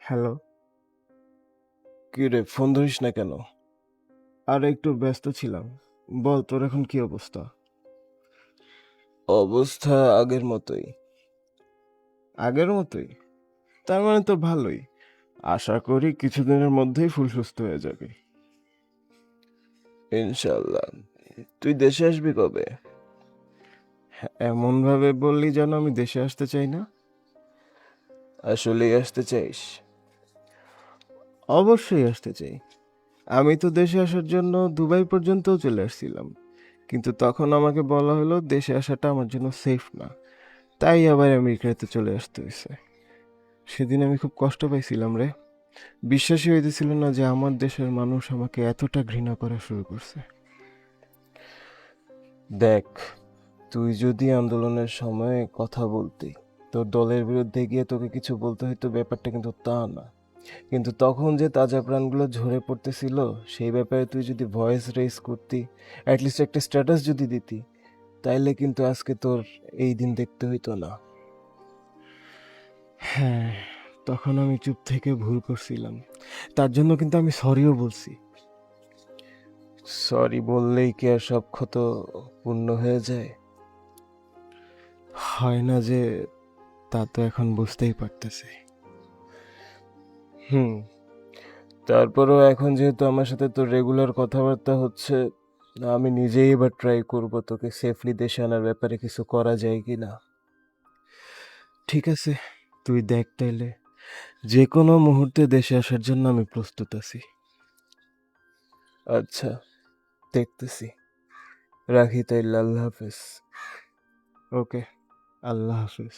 Hello. কি রে, phone ধরিস না কেন? আরে একটু ব্যস্ত ছিলাম। বল তোর এখন কি অবস্থা? অবস্থা আগের মতোই। আগের মতোই? তার মানে তো ভালোই। আশা করি কিছুদিনের মধ্যেই ফুল সুস্থ হয়ে যাবে। ইনশাল্লাহ। তুই দেশে আসবি কবে? হ্যাঁ, এমনভাবে বললি যেন আমি দেশে আসতে চাই না। আসলেই আসতে চাইস? অবশ্যই আসতে চাই। আমি তো দেশে আসার জন্য দুবাই পর্যন্তও চলে আসছিলাম, কিন্তু তখন আমাকে বলা হলো দেশে আসাটা আমার জন্য সেফ না, তাই আবার আমেরিকাতে চলে আসতে হয়েছে। সেদিন আমি খুব কষ্ট পাইছিলাম রে। বিশ্বাসই হইতেছিল না যে আমার দেশের মানুষ আমাকে এতটা ঘৃণা করা শুরু করছে। দেখ, তুই যদি আন্দোলনের সময় কথা বলতি, তোর দলের বিরুদ্ধে গিয়ে তোকে কিছু বলতে হয়তো, ব্যাপারটা কিন্তু তা না। কিন্তু তখন যে তাজা প্রাণগুলো ঝরে পড়তেছিল, সেই ব্যাপারে তুই যদি ভয়েস রেজ করতি, অ্যাটলিস্ট একটা স্ট্যাটাস যদি দিতি, তাইলে কিন্তু আজকে তোর এই দিন দেখতে হইতো না। হ্যাঁ, তখন আমি চুপ থেকে ভুল করছিলাম। তার জন্য কিন্তু আমি সরিও বলছি। সরি বললেই কি আর সব ক্ষত পূর্ণ হয়ে যায়? হয় না যে, তা তো এখন বুঝতেই পারতেছি। হুম। তারপরেও এখন যেহেতু আমার সাথে তোর রেগুলার কথাবার্তা হচ্ছে, আমি নিজেই এবার ট্রাই করব তোকে সেফলি দেশে আনার ব্যাপারে কিছু করা যায় কি না। ঠিক আছে, তুই দেখ তাইলে। যে কোনো মুহূর্তে দেশে আসার জন্য আমি প্রস্তুত আছি। আচ্ছা, দেখতেছি। রাখি তাইলে, আল্লাহ হাফেজ। ওকে, আল্লাহ হাফিজ।